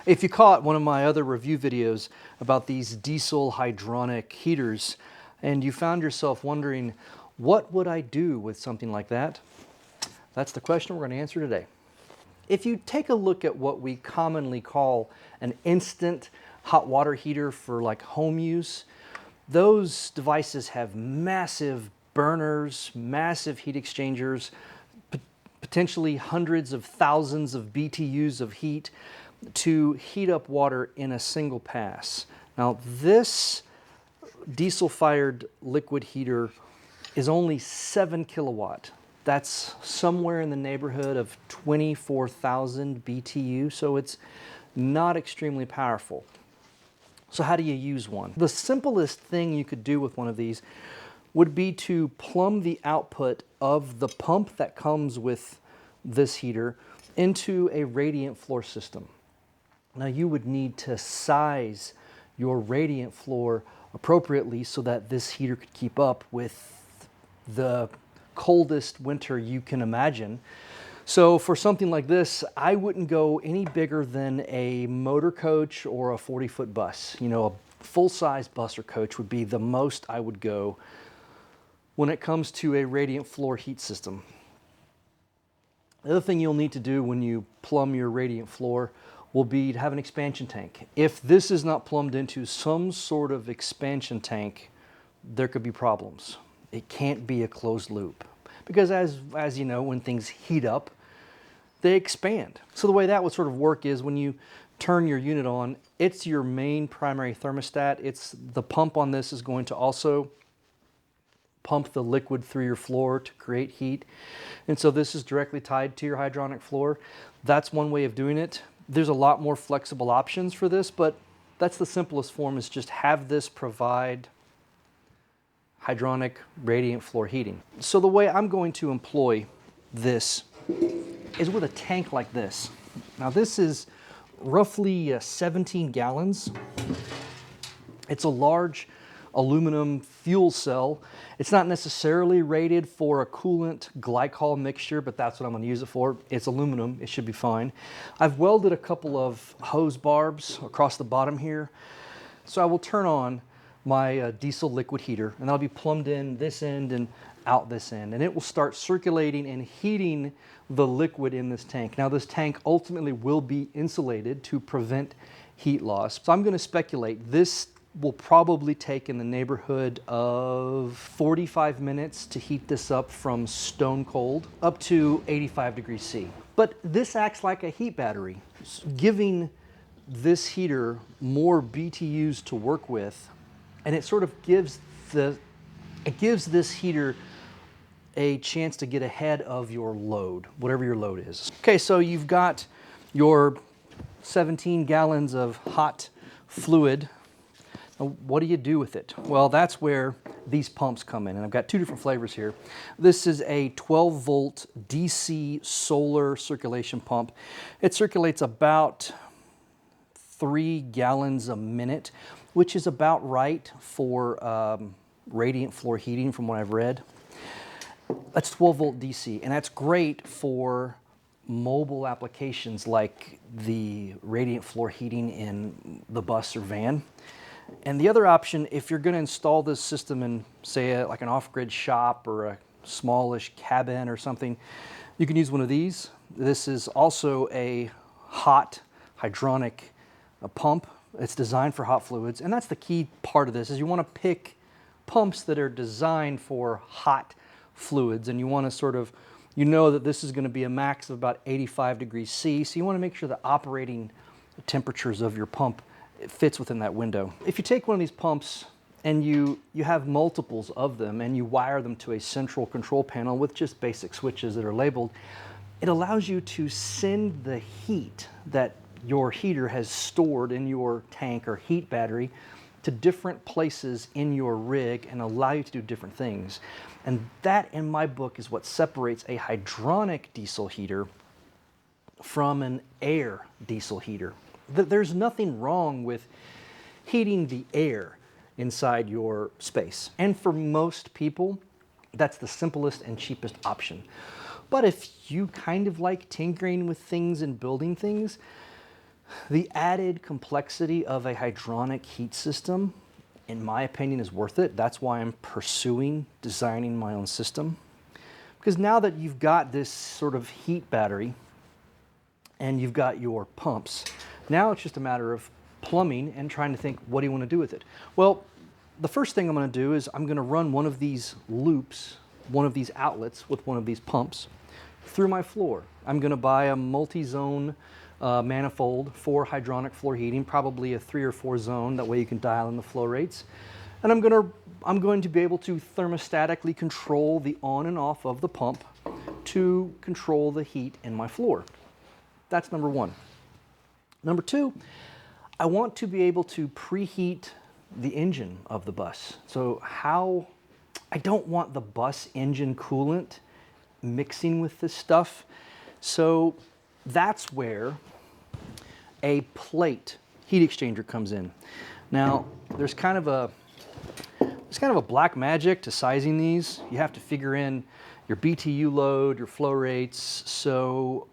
If you caught one of my other review videos about these diesel hydronic heaters and you found yourself wondering, what would I do with something like that? That's the question we're going to answer today. If you take a look at what we commonly call an instant hot water heater for like home use, those devices have massive burners, massive heat exchangers, potentially hundreds of thousands of BTUs of heat to heat up water in a single pass. Now this diesel-fired liquid heater is only 7 kilowatt. That's somewhere in the neighborhood of 24,000 BTU, so it's not extremely powerful. So how do you use one? The simplest thing you could do with one of these would be to plumb the output of the pump that comes with this heater into a radiant floor system. Now you would need to size your radiant floor appropriately so that this heater could keep up with the coldest winter you can imagine. So for something like this, I wouldn't go any bigger than a motor coach or a 40-foot bus. You know, a full-size bus or coach would be the most I would go when it comes to a radiant floor heat system. The other thing you'll need to do when you plumb your radiant floor will be to have an expansion tank. If this is not plumbed into some sort of expansion tank, there could be problems. It can't be a closed loop because as you know, when things heat up, they expand. So the way that would sort of work is when you turn your unit on, it's your main primary thermostat. The pump on this is going to also pump the liquid through your floor to create heat. And so this is directly tied to your hydronic floor. That's one way of doing it. There's a lot more flexible options for this, but that's the simplest form, is just have this provide hydronic radiant floor heating. So the way I'm going to employ this is with a tank like this. Now this is roughly 17 gallons. It's a large aluminum fuel cell. It's not necessarily rated for a coolant glycol mixture, but that's what I'm going to use it for. It's aluminum, it should be fine. I've welded a couple of hose barbs across the bottom here. So I will turn on my diesel liquid heater, and that'll be plumbed in this end and out this end, and it will start circulating and heating the liquid in this tank. Now this tank ultimately will be insulated to prevent heat loss. So I'm going to speculate this will probably take in the neighborhood of 45 minutes to heat this up from stone cold up to 85 degrees C. But this acts like a heat battery, giving this heater more BTUs to work with, and it sort of gives this heater a chance to get ahead of your load, whatever your load is. Okay, so you've got your 17 gallons of hot fluid. Now, what do you do with it? Well, that's where these pumps come in, and I've got two different flavors here. This is a 12-volt DC solar circulation pump. It circulates about 3 gallons a minute, which is about right for radiant floor heating from what I've read. That's 12-volt DC, and that's great for mobile applications like the radiant floor heating in the bus or van. And the other option, if you're going to install this system in, say, like an off-grid shop or a smallish cabin or something, you can use one of these. This is also a hot hydronic pump. It's designed for hot fluids, and that's the key part of this, is you want to pick pumps that are designed for hot fluids, and you want to sort of, you know that this is going to be a max of about 85 degrees C, so you want to make sure the operating temperatures of your pump fits within that window. If you take one of these pumps and you have multiples of them and you wire them to a central control panel with just basic switches that are labeled, it allows you to send the heat that your heater has stored in your tank or heat battery to different places in your rig and allow you to do different things. And that, in my book, is what separates a hydronic diesel heater from an air diesel heater. There's nothing wrong with heating the air inside your space. And for most people, that's the simplest and cheapest option. But if you kind of like tinkering with things and building things, The added complexity of a hydronic heat system, in my opinion, is worth it. That's why I'm pursuing designing my own system. Because now that you've got this sort of heat battery and you've got your pumps, now it's just a matter of plumbing and trying to think, what do you want to do with it? Well, the first thing I'm going to do is I'm going to run one of these loops, one of these outlets with one of these pumps through my floor. I'm going to buy a multi-zone manifold for hydronic floor heating, probably a 3 or 4 zone, that way you can dial in the flow rates. And I'm going to be able to thermostatically control the on and off of the pump to control the heat in my floor. That's number one. Number two, I want to be able to preheat the engine of the bus. So I don't want the bus engine coolant mixing with this stuff. So that's where a plate heat exchanger comes in. Now, there's kind of a black magic to sizing these. You have to figure in your BTU load, your flow rates. So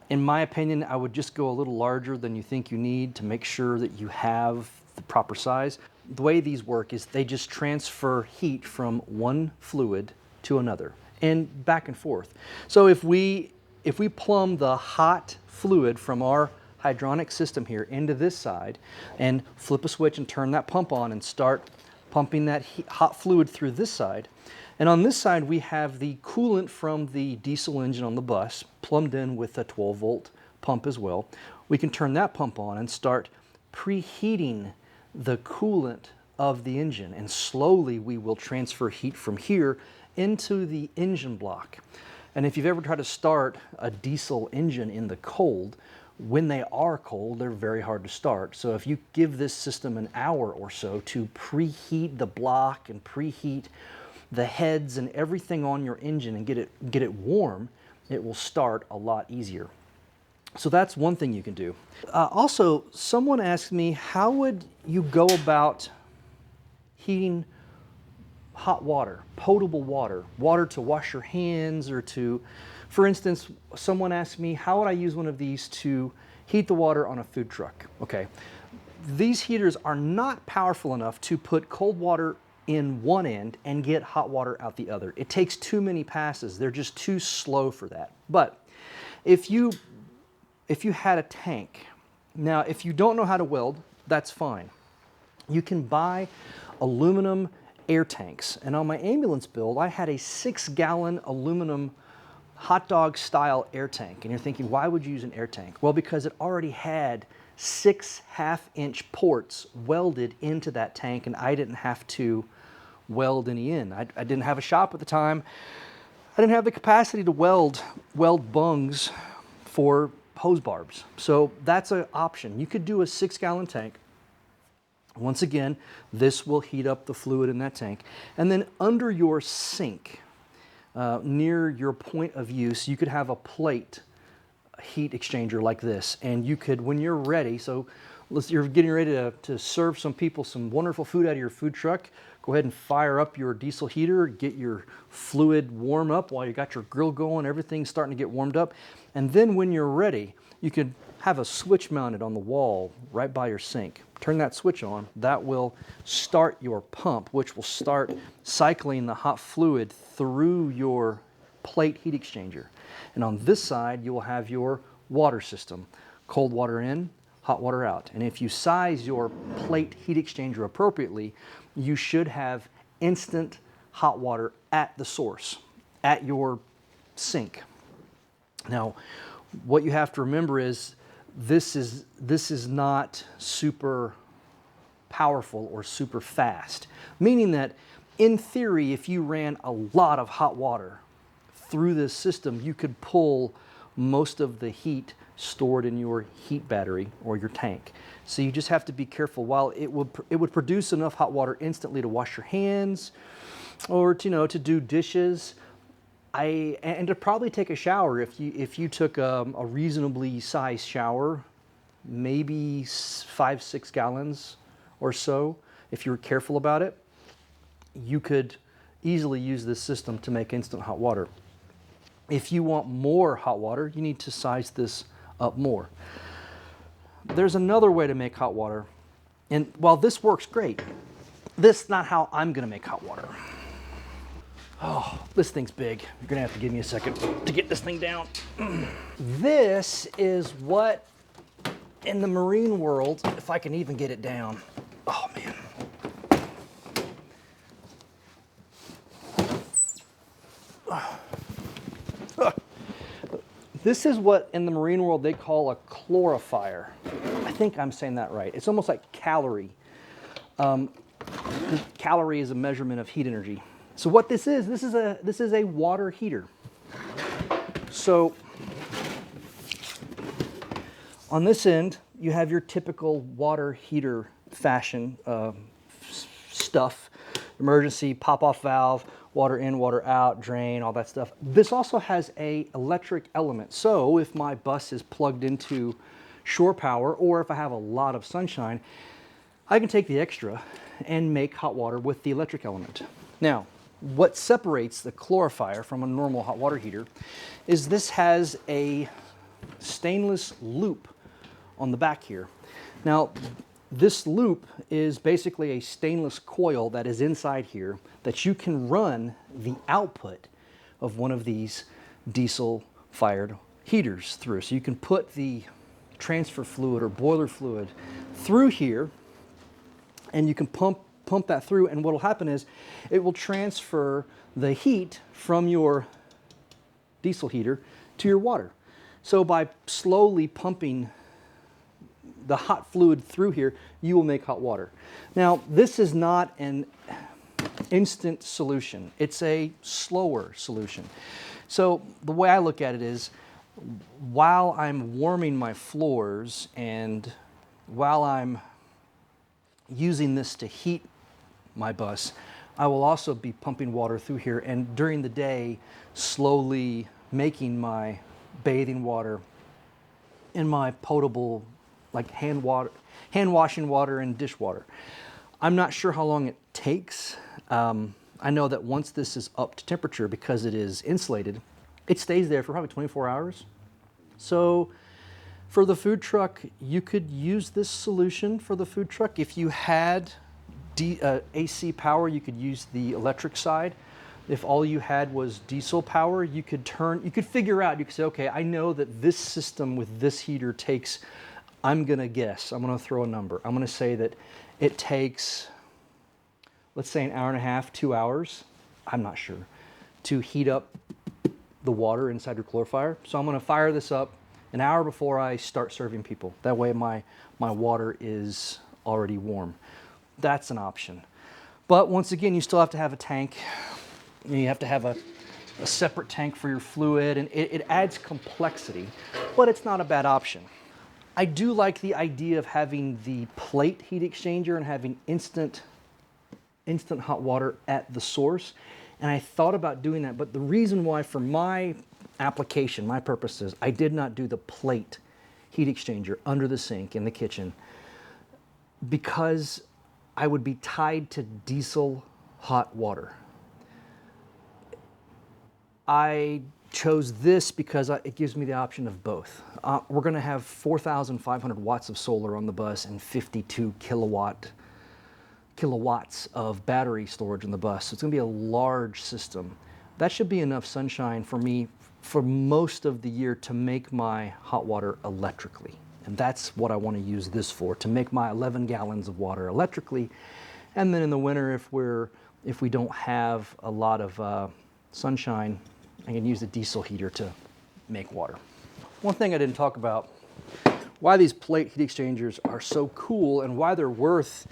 in my opinion, I would just go a little larger than you think you need to make sure that you have the proper size. The way these work is they just transfer heat from one fluid to another and back and forth. So if we plumb the hot fluid from our hydronic system here into this side and flip a switch and turn that pump on and start pumping that hot fluid through this side, and on this side we have the coolant from the diesel engine on the bus plumbed in with a 12-volt pump as well. We can turn that pump on and start preheating the coolant of the engine, and slowly we will transfer heat from here into the engine block. And if you've ever tried to start a diesel engine in the cold, when they are cold, they're very hard to start. So if you give this system an hour or so to preheat the block and preheat the heads and everything on your engine and get it warm, it will start a lot easier. So that's one thing you can do. Also, someone asked me, how would you go about heating hot water, potable water, water to wash your hands, or to, for instance, someone asked me, how would I use one of these to heat the water on a food truck? Okay, these heaters are not powerful enough to put cold water in one end and get hot water out the other. It takes too many passes. They're just too slow for that. But if you had a tank, now if you don't know how to weld, that's fine. You can buy aluminum air tanks. And on my ambulance build, I had a 6-gallon aluminum hot dog style air tank. And you're thinking, why would you use an air tank? Well, because it already had 6 half-inch ports welded into that tank, and I didn't have to weld any in. I didn't have a shop at the time. I didn't have the capacity to weld bungs for hose barbs. So that's an option. You could do a 6-gallon tank. Once again, this will heat up the fluid in that tank. And then under your sink, near your point of use, you could have a plate heat exchanger like this. And you could, when you're ready, so you're getting ready to serve some people some wonderful food out of your food truck, go ahead and fire up your diesel heater, get your fluid warm up while you got your grill going, everything's starting to get warmed up. And then when you're ready, you could have a switch mounted on the wall right by your sink. Turn that switch on, that will start your pump, which will start cycling the hot fluid through your plate heat exchanger. And on this side, you will have your water system, cold water in, hot water out. And if you size your plate heat exchanger appropriately, you should have instant hot water at the source, at your sink. Now, what you have to remember is this is not super powerful or super fast, meaning that in theory, if you ran a lot of hot water through this system, you could pull most of the heat stored in your heat battery or your tank. So you just have to be careful. While it would produce enough hot water instantly to wash your hands or to do dishes, and to probably take a shower. If you took a reasonably sized shower, maybe 5-6 gallons or so, if you were careful about it, you could easily use this system to make instant hot water. If you want more hot water, you need to size this up more. there's another way to make hot water. And while this works great, this is not how I'm gonna make hot water. Oh, this thing's big. You're gonna have to give me a second to get this thing down. This is what, in the marine world, if I can even get it down. Oh man. This is what in the marine world they call a chlorifier. I think I'm saying that right. It's almost like calorie. Calorie is a measurement of heat energy. So what this is a water heater. So on this end, you have your typical water heater fashion stuff, emergency pop-off valve, water in, water out, drain, all that stuff. This also has a electric element. So if my bus is plugged into shore power, or if I have a lot of sunshine, I can take the extra and make hot water with the electric element. Now, what separates the chlorifier from a normal hot water heater is this has a stainless loop on the back here. Now, this loop is basically a stainless coil that is inside here that you can run the output of one of these diesel-fired heaters through. So you can put the transfer fluid or boiler fluid through here, and you can pump that through, and what will happen is it will transfer the heat from your diesel heater to your water. So by slowly pumping the hot fluid through here, you will make hot water. Now, this is not an instant solution. It's a slower solution. So the way I look at it is, while I'm warming my floors and while I'm using this to heat my bus, I will also be pumping water through here, and during the day, slowly making my bathing water in my potable, like hand washing water and dishwater. I'm not sure how long it takes. I know that once this is up to temperature, because it is insulated, it stays there for probably 24 hours. So for the food truck, you could use this solution for the food truck. If you had AC power, you could use the electric side. If all you had was diesel power, you could figure out, you could say, okay, I know that this system with this heater takes, I'm gonna guess, I'm gonna throw a number. I'm gonna say that it takes, let's say, an hour and a half, 2 hours, I'm not sure, to heat up the water inside your chlorifier. So I'm gonna fire this up an hour before I start serving people. That way my water is already warm. That's an option. But once again, you still have to have a tank. You have to have a separate tank for your fluid, and it adds complexity, but it's not a bad option. I do like the idea of having the plate heat exchanger and having instant hot water at the source. And I thought about doing that, but the reason why for my application, my purposes, I did not do the plate heat exchanger under the sink in the kitchen, because I would be tied to diesel hot water. I chose this because it gives me the option of both. We're gonna have 4,500 watts of solar on the bus and 52 kilowatts of battery storage on the bus. So it's gonna be a large system. That should be enough sunshine for me for most of the year to make my hot water electrically. And that's what I want to use this for, to make my 11 gallons of water electrically. And then in the winter, if we don't have a lot of sunshine, I can use the diesel heater to make water. One thing I didn't talk about, why these plate heat exchangers are so cool and why they're worth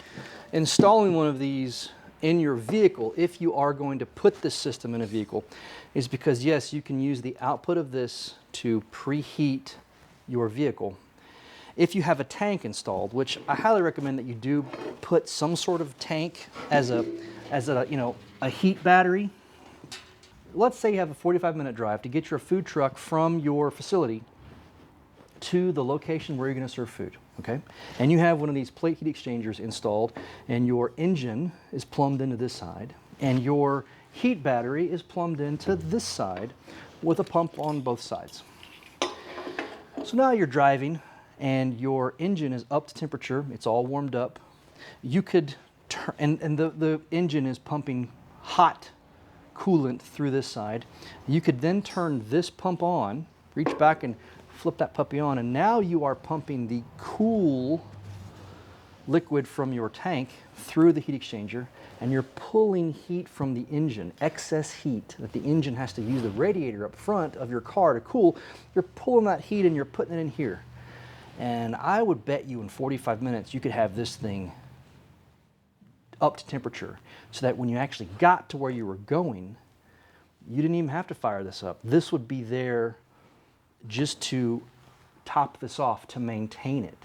installing one of these in your vehicle if you are going to put this system in a vehicle, is because yes, you can use the output of this to preheat your vehicle. If you have a tank installed, which I highly recommend that you do put some sort of tank as a heat battery. Let's say you have a 45-minute drive to get your food truck from your facility to the location where you're going to serve food, okay? And you have one of these plate heat exchangers installed, and your engine is plumbed into this side, and your heat battery is plumbed into this side with a pump on both sides. So now you're driving, and your engine is up to temperature, it's all warmed up, you could turn, and the engine is pumping hot coolant through this side. You could then turn this pump on, reach back and flip that puppy on, and now you are pumping the cool liquid from your tank through the heat exchanger, and you're pulling heat from the engine, excess heat that the engine has to use the radiator up front of your car to cool. You're pulling that heat and you're putting it in here. And I would bet you in 45 minutes you could have this thing up to temperature so that when you actually got to where you were going, you didn't even have to fire this up. This would be there just to top this off, to maintain it.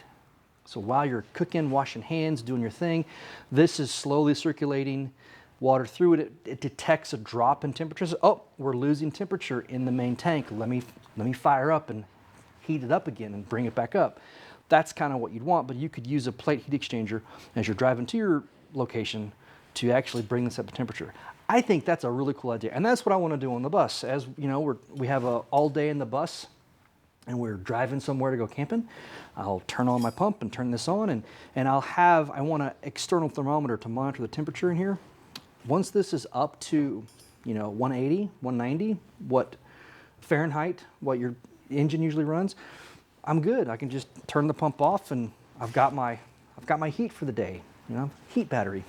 So while you're cooking, washing hands, doing your thing, this is slowly circulating water through it. It detects a drop in temperature. So, oh, we're losing temperature in the main tank. Let me fire up and heat it up again and bring it back up. That's kind of what you'd want, but you could use a plate heat exchanger as you're driving to your location to actually bring this up to temperature. I think that's a really cool idea, and that's what I want to do on the bus. As you know, we have a all day in the bus, and we're driving somewhere to go camping. I'll turn on my pump and turn this on, and I want an external thermometer to monitor the temperature in here. Once this is up to, 180, 190, what Fahrenheit, what your engine usually runs, I'm good. I can just turn the pump off, and I've got my heat for the day, heat battery.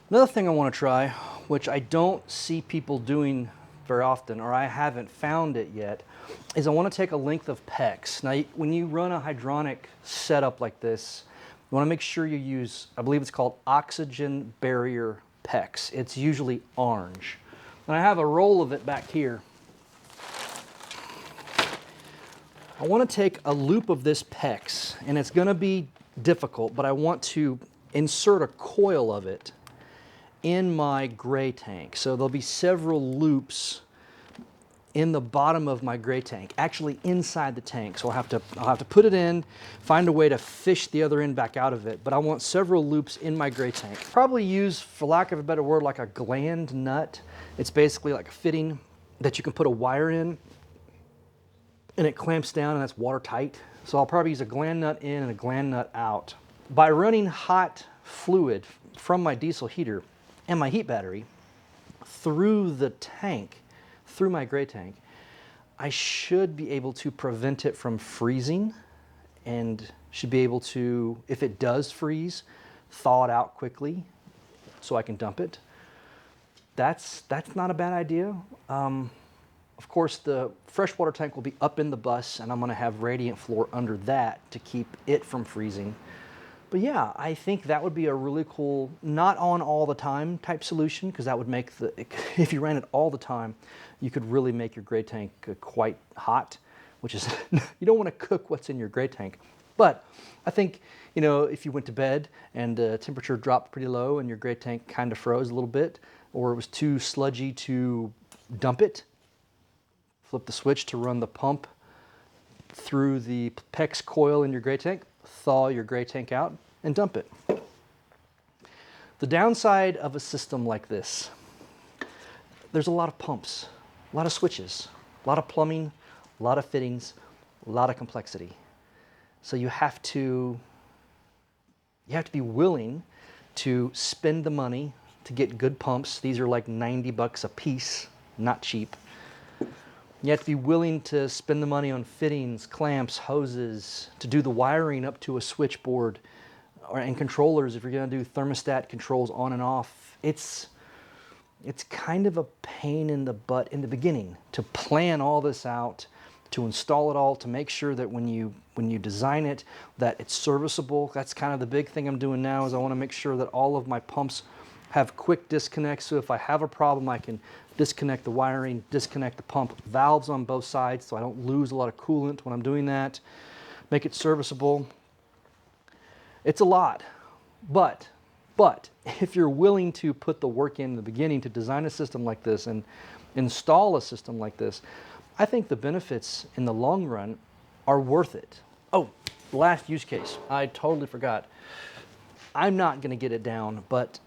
Another thing I want to try, which I don't see people doing very often, or I haven't found it yet, is I want to take a length of PEX. Now, when you run a hydronic setup like this, you want to make sure you use, I believe it's called oxygen barrier PEX. It's usually orange. And I have a roll of it back here. I want to take a loop of this PEX, and it's going to be difficult, but I want to insert a coil of it in my gray tank. So there'll be several loops in the bottom of my gray tank, actually inside the tank. So I'll have to put it in, find a way to fish the other end back out of it. But I want several loops in my gray tank. Probably use, for lack of a better word, like a gland nut. It's basically like a fitting that you can put a wire in, and it clamps down, and that's watertight. So I'll probably use a gland nut in and a gland nut out. By running hot fluid from my diesel heater and my heat battery through the tank, through my gray tank, I should be able to prevent it from freezing, and should be able to, if it does freeze, thaw it out quickly so I can dump it. That's not a bad idea. Of course, the freshwater tank will be up in the bus, and I'm gonna have radiant floor under that to keep it from freezing. But yeah, I think that would be a really cool, not on all the time type solution, because that would make if you ran it all the time, you could really make your gray tank quite hot, which is, you don't want to cook what's in your gray tank. But I think, if you went to bed and the temperature dropped pretty low and your gray tank kind of froze a little bit, or it was too sludgy to dump it, flip the switch to run the pump through the PEX coil in your gray tank, thaw your gray tank out, and dump it. The downside of a system like this, there's a lot of pumps, a lot of switches, a lot of plumbing, a lot of fittings, a lot of complexity. So you have to be willing to spend the money to get good pumps. These are like 90 bucks a piece, not cheap. You have to be willing to spend the money on fittings, clamps, hoses, to do the wiring up to a switchboard, and controllers if you're going to do thermostat controls on and off. It's kind of a pain in the butt in the beginning to plan all this out, to install it all, to make sure that when you design it, that it's serviceable. That's kind of the big thing I'm doing now, is I want to make sure that all of my pumps have quick disconnects, so if I have a problem, I can disconnect the wiring, disconnect the pump valves on both sides so I don't lose a lot of coolant when I'm doing that, make it serviceable. It's a lot, but if you're willing to put the work in the beginning to design a system like this and install a system like this, I think the benefits in the long run are worth it. Oh, last use case, I totally forgot. I'm not going to get it down, but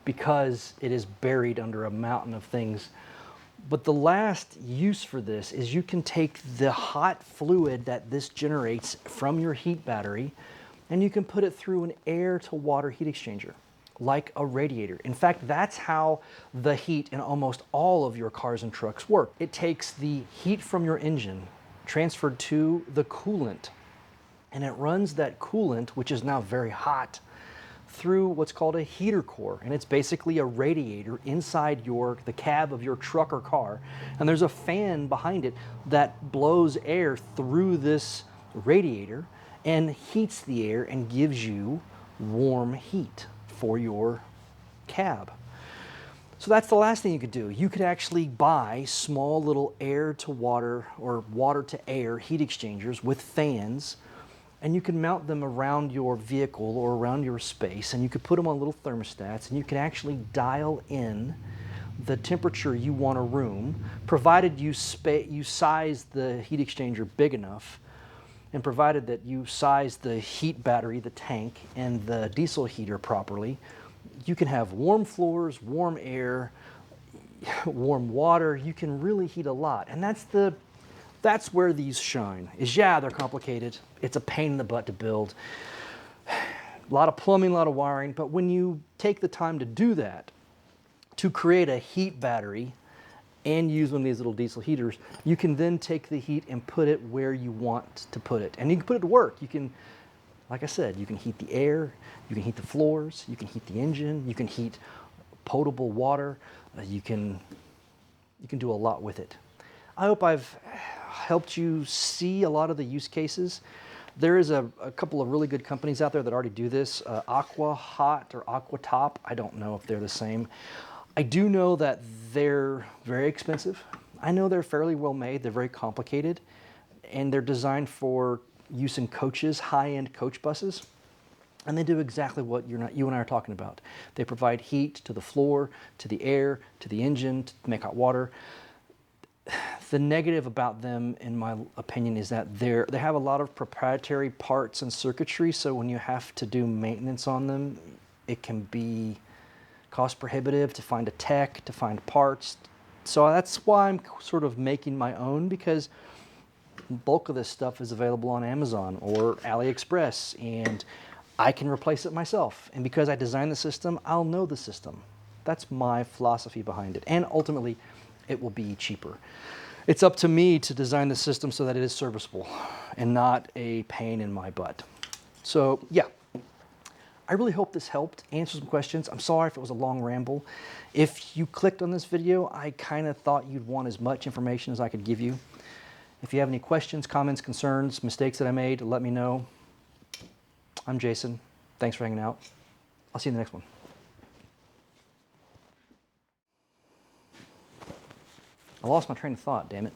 because it is buried under a mountain of things, But the last use for this is you can take the hot fluid that this generates from your heat battery and you can put it through an air to water heat exchanger, like a radiator. In fact, that's how the heat in almost all of your cars and trucks work. It takes the heat from your engine transferred to the coolant, and it runs that coolant, which is now very hot, through what's called a heater core, and it's basically a radiator inside the cab of your truck or car, and there's a fan behind it that blows air through this radiator and heats the air and gives you warm heat for your cab. So that's the last thing you could do. You could actually buy small little air to water or water to air heat exchangers with fans, and you can mount them around your vehicle or around your space, and you could put them on little thermostats, and you can actually dial in the temperature you want a room, provided you size the heat exchanger big enough, and provided that you size the heat battery, the tank, and the diesel heater properly. You can have warm floors, warm air, warm water. You can really heat a lot, and that's where these shine. Yeah, they're complicated. It's a pain in the butt to build. A lot of plumbing, a lot of wiring, but when you take the time to do that, to create a heat battery and use one of these little diesel heaters, you can then take the heat and put it where you want to put it. And you can put it to work. You can, like I said, you can heat the air, you can heat the floors, you can heat the engine, you can heat potable water, you can do a lot with it. I hope I've helped you see a lot of the use cases. There is a couple of really good companies out there that already do this. Aqua Hot or Aqua Top. I don't know if they're the same. I do know that they're very expensive. I know they're fairly well made. They're very complicated, and they're designed for use in coaches, high-end coach buses. And they do exactly what you and I are talking about. They provide heat to the floor, to the air, to the engine, to make hot water. The negative about them, in my opinion, is that they have a lot of proprietary parts and circuitry, so when you have to do maintenance on them, it can be cost prohibitive to find a tech, to find parts. So that's why I'm sort of making my own, because the bulk of this stuff is available on Amazon or AliExpress, and I can replace it myself. And because I designed the system, I'll know the system. That's my philosophy behind it. And ultimately, it will be cheaper. It's up to me to design the system so that it is serviceable and not a pain in my butt. So yeah, I really hope this helped answer some questions. I'm sorry if it was a long ramble. If you clicked on this video, I kind of thought you'd want as much information as I could give you. If you have any questions, comments, concerns, mistakes that I made, let me know. I'm Jason. Thanks for hanging out. I'll see you in the next one. I lost my train of thought, damn it.